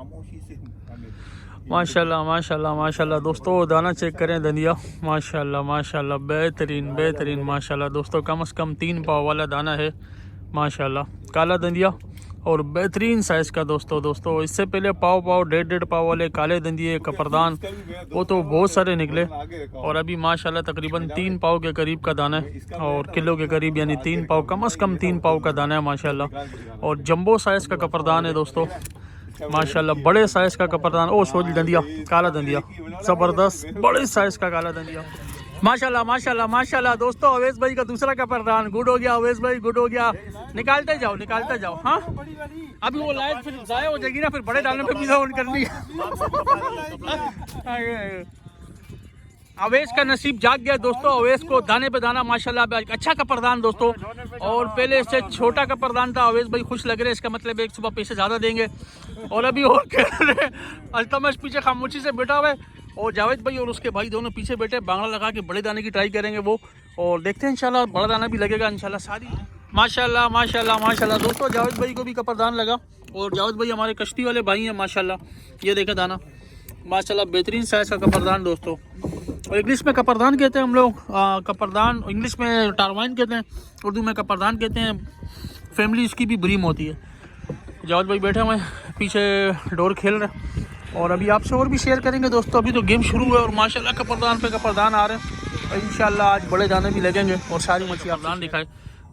खामोशी से माशाल्लाह माशाल्लाह माशाल्लाह दोस्तों, दाना चेक करें दंदिया, माशाल्लाह माशाल्लाह बेहतरीन बेहतरीन माशाल्लाह दोस्तों, कम से कम 3 पाव वाला दाना है माशाल्लाह, काला दंदिया और बेहतरीन साइज़ का दोस्तों। इससे पहले पाव 1.5 पाव वाले काले दंदिये कपरदान वो तो बहुत सारे निकले, और अभी माशाल्लाह तकरीबन 3 पाव के करीब का दाना है, और किलो के करीब यानी 3 पाव, कम से कम 3 पाव का दाना है माशाल्लाह। और जंबो साइज़ का कपरदान है दोस्तों माशाल्लाह, बड़े साइज़ का कपरदान। ओ सोल दंदिया, काला दंदिया ज़बरदस्त, बड़े साइज़ का काला दंदिया माशाल्लाह माशाल्लाह माशाल्लाह दोस्तों। अवैस भाई का दूसरा कपरदान गुड हो गया, अवैस भाई गुड हो गया, निकालते जाओ। हाँ अभी वो लाइट फिर ज़ाया हो जाएगी ना, फिर बड़े डालने पे भी ऑन करनी है। अवैस का नसीब जाग गया दोस्तों, अवैस को दाने पे दाना माशाल्लाह, अच्छा कपरदान दोस्तों। और पहले इससे छोटा कपरदान था, अवैस भाई खुश लग रहे हैं, इसका मतलब एक सुबह पैसे ज़्यादा देंगे। और अभी और कह रहे अल्तमश पीछे खामोशी से बैठा हुआ है, और जावेद भाई और उसके भाई दोनों पीछे बैठे, बांगड़ा लगा के बड़े दाने की ट्राई करेंगे वो, और देखते हैं इंशाल्लाह बड़ा दाना भी लगेगा इंशाल्लाह। सारी माशाल्लाह माशाल्लाह माशाल्लाह दोस्तों, जावेद भाई को भी कपरदान लगा, और जावेद भाई हमारे कश्ती वाले भाई हैं माशाल्लाह। ये देखे दाना माशाल्लाह, बेहतरीन साइज़ का कपरदान दोस्तों। और इंग्लिश में कपरदान कहते हैं हम लोग, कपरदान इंग्लिश में टारवाइन कहते हैं, उर्दू में कपरदान कहते हैं। फैमिली इसकी भी ब्रीम होती है। जावेद भाई बैठे हुए पीछे डोर खेल रहे, और अभी आपसे और भी शेयर करेंगे दोस्तों। अभी तो गेम शुरू है, और माशाल्लाह कपरदान पे कपरदान आ रहे हैं, और इंशाल्लाह आज बड़े दाने भी लगेंगे, और सारी मछली कपरदान दिखाए।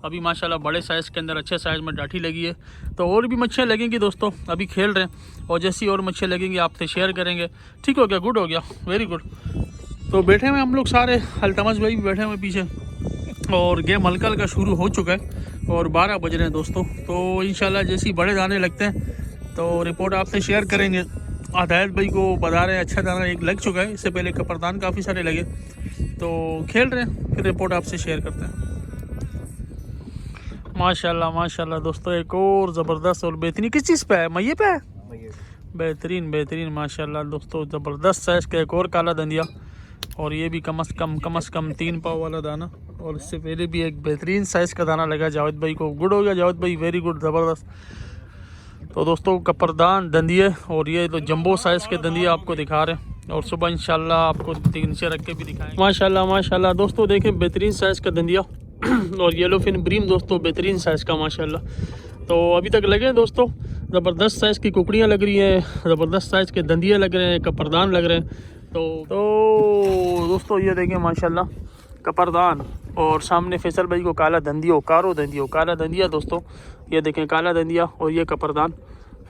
अभी माशाल्लाह बड़े साइज़ के अंदर अच्छे साइज़ में डाठी लगी है, तो और भी मच्छियाँ लगेंगी दोस्तों। अभी खेल रहे हैं, और जैसी और मच्छियाँ लगेंगी आपसे शेयर करेंगे। ठीक हो गया, गुड हो गया, वेरी गुड। तो बैठे हुए हम लोग सारे, अल्तमश भाई भी बैठे हुए पीछे, और गेम हल्का हल्का शुरू हो चुका है, और 12 बज रहे हैं दोस्तों। तो इंशाल्लाह जैसे ही बड़े दाने लगते हैं तो रिपोर्ट आपसे शेयर करेंगे। हिदायत भाई को बता रहे हैं अच्छा दाना एक लग चुका है, इससे पहले कपरदान काफ़ी सारे लगे, तो खेल रहे हैं, फिर रिपोर्ट आपसे शेयर करते हैं। माशाल्लाह माशाल्लाह दोस्तों, एक और ज़बरदस्त और बेहतरीन, किस चीज़ पे है, मैये पे है, बेहतरीन बेहतरीन माशाल्लाह दोस्तों, ज़बरदस्त साइज़ का एक और काला दंदिया, और ये भी कम से कम 3 पाव वाला दाना। और इससे पहले भी एक बेहतरीन साइज़ का दाना लगा जावेद भाई को, गुड हो गया जावेद भाई, वेरी गुड, ज़बरदस्त। तो दोस्तों कपरदान दंदिये, और ये तो जंबो साइज़ के दंदिये आपको दिखा रहे हैं, और सुबह इंशाल्लाह आपको 3 से रख के भी दिखाएंगे माशाल्लाह माशाल्लाह दोस्तों। देखें बेहतरीन साइज़ का दंदिया और येलो फिन ब्रीम दोस्तों, बेहतरीन साइज़ का माशाल्लाह। तो अभी तक लगे दोस्तों, ज़बरदस्त साइज़ की कुकड़ियाँ लग रही हैं, ज़बरदस्त साइज़ के दंदिये लग रहे हैं, कपरदान लग रहे हैं। तो दोस्तों ये देखें माशाल्लाह कपरदान, और सामने फैसल भाई को काला दंदियो, काला दंदिया दोस्तों, ये देखें काला दंदिया, और ये कपरदान।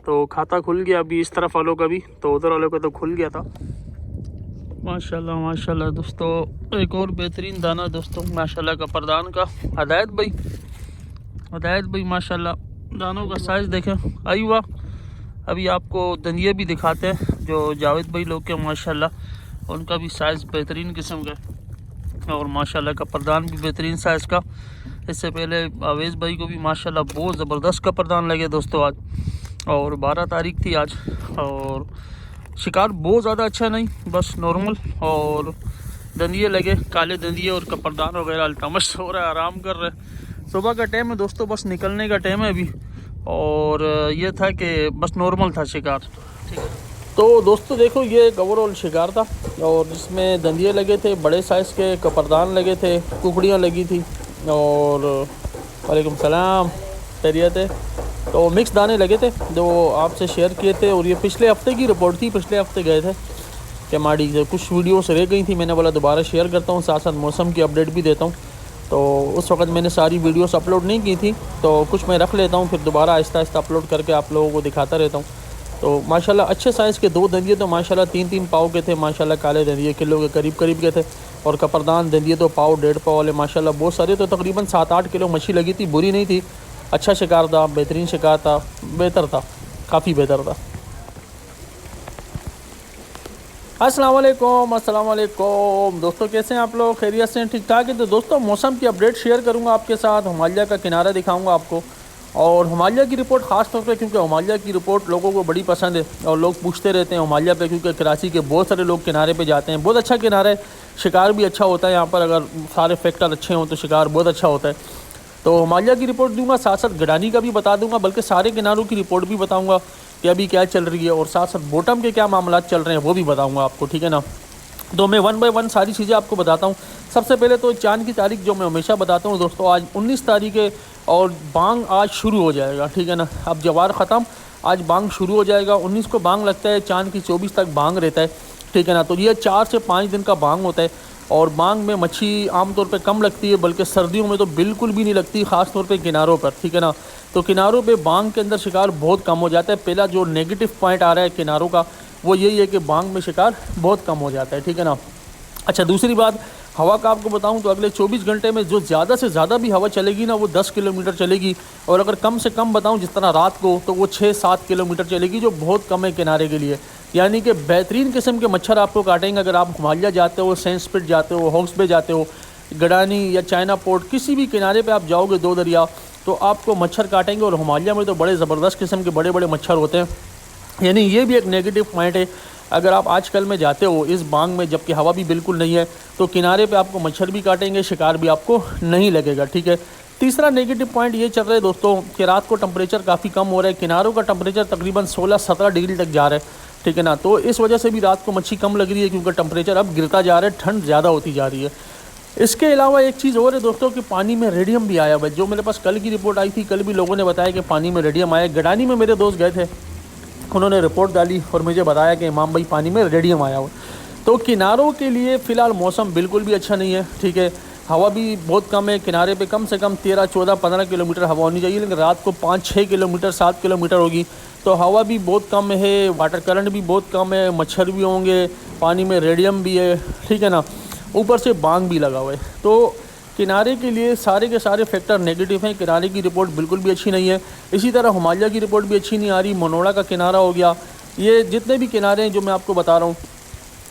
तो खाता खुल गया अभी इस तरफ वालों का भी, तो उधर वालों का तो खुल गया था माशाल्लाह माशाल्लाह दोस्तों। एक और बेहतरीन दाना दोस्तों माशाल्लाह कपरदान का, हिदायत भाई माशाल्लाह, दानों का साइज़ देखें आई हुआ। अभी आपको दंदिये भी दिखाते हैं जो जावेद भाई लोग के माशाल्लाह, उनका भी साइज़ बेहतरीन किस्म का, और माशाल्लाह कपरदान भी बेहतरीन साइज़ का। इससे पहले अवैस भाई को भी माशाल्लाह बहुत ज़बरदस्त कपरदान लगे दोस्तों आज, और 12 तारीख थी आज, और शिकार बहुत ज़्यादा अच्छा नहीं, बस नॉर्मल, और दंदिये लगे, काले दंदिये और कपरदान वगैरह। अल्तमश हो रहा है, आराम कर रहे हैं, सुबह का टाइम है दोस्तों, बस निकलने का टाइम है अभी, और ये था कि बस नॉर्मल था शिकार। ठीक है, तो दोस्तों देखो ये एक ओवरऑल शिकार था, और जिसमें दंदिये लगे थे, बड़े साइज़ के कपरदान लगे थे, कुकड़ियाँ लगी थी, और वालेकुम सलाम, खैरियत है। तो मिक्स दाने लगे थे जो आपसे शेयर किए थे, और ये पिछले हफ्ते की रिपोर्ट थी, पिछले हफ्ते गए थे केमाड़ी से, कुछ वीडियोस रह गई थी, मैंने बोला दोबारा शेयर करता हूँ, साथ साथ मौसम की अपडेट भी देता हूँ। तो उस वक्त मैंने सारी वीडियोस अपलोड नहीं की थी, तो कुछ मैं रख लेता हूँ, फिर दोबारा आहिस्ता आहिस्ता अपलोड करके आप लोगों को दिखाता रहता हूँ। तो माशाल्लाह अच्छे साइज़ के 2 दंदिये तो माशाल्लाह 3-3 पाव के थे माशाल्लाह, काले दंदिये किलो के करीब के थे, और कपरदान दंदिये तो पाव 1.5 पाव वाले माशाल्लाह बहुत सारे, तो तकरीबन 7-8 किलो मछली लगी थी, बुरी नहीं थी, अच्छा शिकार था, बेहतरीन शिकार था, बेहतर था, काफ़ी बेहतर था। अस्सलाम वालेकुम दोस्तों, कैसे हैं आप लोग, खैरियत से ठीक ठाक है। तो दोस्तों मौसम की अपडेट शेयर करूंगा आपके साथ, हिमालय का किनारा दिखाऊंगा आपको, और हिमालय की रिपोर्ट ख़ास तौर पे, क्योंकि हिमालय की रिपोर्ट लोगों को बड़ी पसंद है, और लोग पूछते रहते हैं हिमालय पे, क्योंकि कराची के बहुत सारे लोग किनारे पे जाते हैं, बहुत अच्छा किनारा है, शिकार भी अच्छा होता है यहाँ पर, अगर सारे फैक्टर अच्छे हों तो शिकार बहुत अच्छा होता है। तो हिमालय की रिपोर्ट दूंगा, साथ साथ गडानी का भी बता दूंगा, बल्कि सारे किनारों की रिपोर्ट भी बताऊंगा कि अभी क्या चल रही है, और साथ साथ बॉटम के क्या मामला चल रहे हैं वो भी बताऊँगा आपको, ठीक है ना। तो मैं 1 बाय 1 सारी चीज़ें आपको बताता हूँ। सबसे पहले तो चाँद की तारीख जो मैं हमेशा बताता हूँ दोस्तों, आज 19 तारीख है और बांग आज शुरू हो जाएगा, ठीक है ना। अब जवार ख़त्म, आज बांग शुरू हो जाएगा। 19 को बांग लगता है, चाँद की 24 तक बांग रहता है, ठीक है ना। तो ये 4 से 5 दिन का बांग होता है। और बांग में मच्छी आमतौर पे कम लगती है, बल्कि सर्दियों में तो बिल्कुल भी नहीं लगती, ख़ास तौर पे किनारों पर, ठीक है ना। तो किनारों पे बांग के अंदर शिकार बहुत कम हो जाता है। पहला जो नेगेटिव पॉइंट आ रहा है किनारों का वो यही है कि बांग में शिकार बहुत कम हो जाता है, ठीक है ना। अच्छा, दूसरी बात हवा का आपको बताऊं तो अगले 24 घंटे में जो ज़्यादा से ज़्यादा भी हवा चलेगी ना वो 10 किलोमीटर चलेगी, और अगर कम से कम बताऊं जिस तरह रात को, तो वो 6-7 किलोमीटर चलेगी, जो बहुत कम है किनारे के लिए। यानी कि बेहतरीन किस्म के मच्छर आपको काटेंगे अगर आप हिमालय जाते हो, सेंट स्पिट जाते हो, हॉक्स बे जाते हो, गडानी या चाइना पोर्ट, किसी भी किनारे पे आप जाओगे दो दरिया, तो आपको मच्छर काटेंगे। और हिमालय में तो बड़े ज़बरदस्त किस्म के बड़े बड़े मच्छर होते हैं। यानी ये भी एक नेगेटिव पॉइंट है। अगर आप आजकल में जाते हो इस बांग में, जबकि हवा भी बिल्कुल नहीं है, तो किनारे पे आपको मच्छर भी काटेंगे, शिकार भी आपको नहीं लगेगा, ठीक है। तीसरा नेगेटिव पॉइंट ये चल रहा है दोस्तों कि रात को टेम्परेचर काफ़ी कम हो रहा है, किनारों का टेम्परेचर तकरीबन 16-17 डिग्री तक जा रहा है, ठीक है ना। तो इस वजह से भी रात को मच्छी कम लग रही है, क्योंकि टेम्परेचर अब गिरता जा रहा है, ठंड ज़्यादा होती जा रही है। इसके अलावा एक चीज़ और है दोस्तों कि पानी में रेडियम भी आया हुआ है। जो मेरे पास कल की रिपोर्ट आई थी, कल भी लोगों ने बताया कि पानी में रेडियम आया। गडानी में मेरे दोस्त गए थे, उन्होंने रिपोर्ट डाली और मुझे बताया कि इमाम भाई पानी में रेडियम आया हुआ। तो किनारों के लिए फ़िलहाल मौसम बिल्कुल भी अच्छा नहीं है, ठीक है। हवा भी बहुत कम है, किनारे पे कम से कम 13, 14, 15 किलोमीटर हवा होनी चाहिए, लेकिन रात को 5-6 किलोमीटर, 7 किलोमीटर होगी। तो हवा भी बहुत कम है, वाटर करंट भी बहुत कम है, मच्छर भी होंगे, पानी में रेडियम भी है, ठीक है ना। ऊपर से बांग भी लगा हुआ है। तो किनारे के लिए सारे के सारे फैक्टर नेगेटिव हैं। किनारे की रिपोर्ट बिल्कुल भी अच्छी नहीं है। इसी तरह हिमालय की रिपोर्ट भी अच्छी नहीं आ रही। मनोड़ा का किनारा हो गया, ये जितने भी किनारे हैं जो मैं आपको बता रहा हूँ,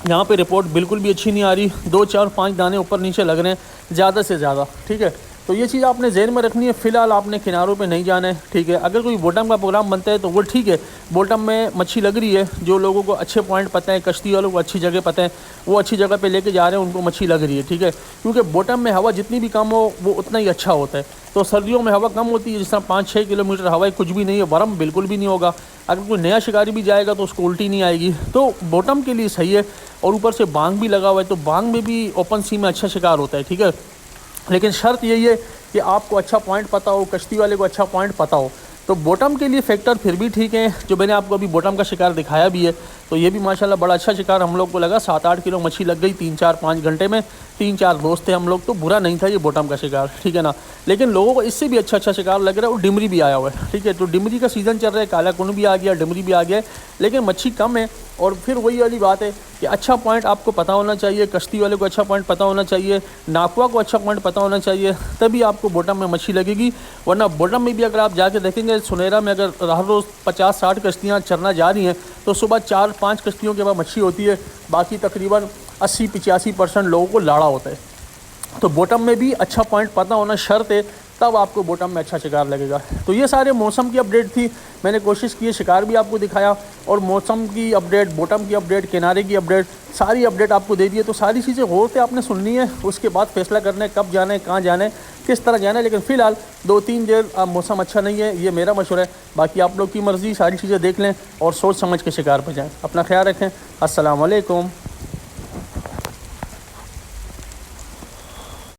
यहाँ पे रिपोर्ट बिल्कुल भी अच्छी नहीं आ रही। 2, 4, 5 दाने ऊपर नीचे लग रहे हैं ज़्यादा से ज़्यादा, ठीक है। तो ये चीज़ आपने जहन में रखनी है। फ़िलहाल आपने किनारों पे नहीं जाना है, ठीक है। अगर कोई बॉटम का प्रोग्राम बनता है तो वो ठीक है, बॉटम में मच्छी लग रही है, जो लोगों को अच्छे पॉइंट पता है, कश्ती वालों को अच्छी जगह पता है, वो अच्छी जगह पे लेके जा रहे हैं, उनको मच्छी लग रही है, ठीक है। क्योंकि बॉटम में हवा जितनी भी कम हो वो उतना ही अच्छा होता है। तो सर्दियों में हवा कम होती है, जिस तरह 5-6 किलोमीटर हवा है, कुछ भी नहीं है, वर्म बिल्कुल भी नहीं होगा। अगर कोई नया शिकारी भी जाएगा तो उसको उल्टी नहीं आएगी। तो बॉटम के लिए सही है। और ऊपर से बांग भी लगा हुआ है, तो बांग में भी ओपन सी में अच्छा शिकार होता है, ठीक है। लेकिन शर्त यही है कि आपको अच्छा पॉइंट पता हो, कश्ती वाले को अच्छा पॉइंट पता हो। तो बॉटम के लिए फैक्टर फिर भी ठीक है, जो मैंने आपको अभी बॉटम का शिकार दिखाया भी है। तो ये भी माशाल्लाह बड़ा अच्छा शिकार हम लोग को लगा। 7-8 किलो मछली लग गई 3-4-5 घंटे में। 3-4 दोस्त थे हम लोग, तो बुरा नहीं था ये बॉटम का शिकार, ठीक है ना। लेकिन लोगों को इससे भी अच्छा शिकार लग रहा है, और डिमरी भी आया हुआ है, ठीक है। तो डिमरी का सीज़न चल रहा है, काला कुन भी आ गया, डिमरी भी आ गया है, लेकिन मच्छी कम है। और फिर वही वाली बात है कि अच्छा पॉइंट आपको पता होना चाहिए, कश्ती वाले को अच्छा पॉइंट पता होना चाहिए, नाकवा को अच्छा पॉइंट पता होना चाहिए, तभी आपको बॉटम में मच्छी लगेगी। वरना बॉटम में भी अगर आप जाके देखेंगे, सुनेरा में अगर हर रोज़ 50-60 कश्तियाँ चरना जा रही हैं, तो सुबह 4-5 कश्तियों के बाद मच्छी होती है, बाकी तकरीबन 80-85% लोगों को लाड़ा होता है। तो बॉटम में भी अच्छा पॉइंट पता होना शर्त है, तब आपको बॉटम में अच्छा शिकार लगेगा। तो ये सारे मौसम की अपडेट थी। मैंने कोशिश की है शिकार भी आपको दिखाया, और मौसम की अपडेट, बॉटम की अपडेट, किनारे की अपडेट, सारी अपडेट आपको दे दी है। तो सारी चीज़ें गौर से आपने सुननी है, उसके बाद फैसला करना है कब जाना है, कहाँ जाना है, किस तरह जाना है। लेकिन फ़िलहाल 2-3 देर मौसम अच्छा नहीं है, ये मेरा मशवरा है। बाकी आप लोग की मर्ज़ी, सारी चीज़ें देख लें और सोच समझ के शिकार पर जाएँ। अपना ख्याल रखें। अस्सलाम वालेकुम।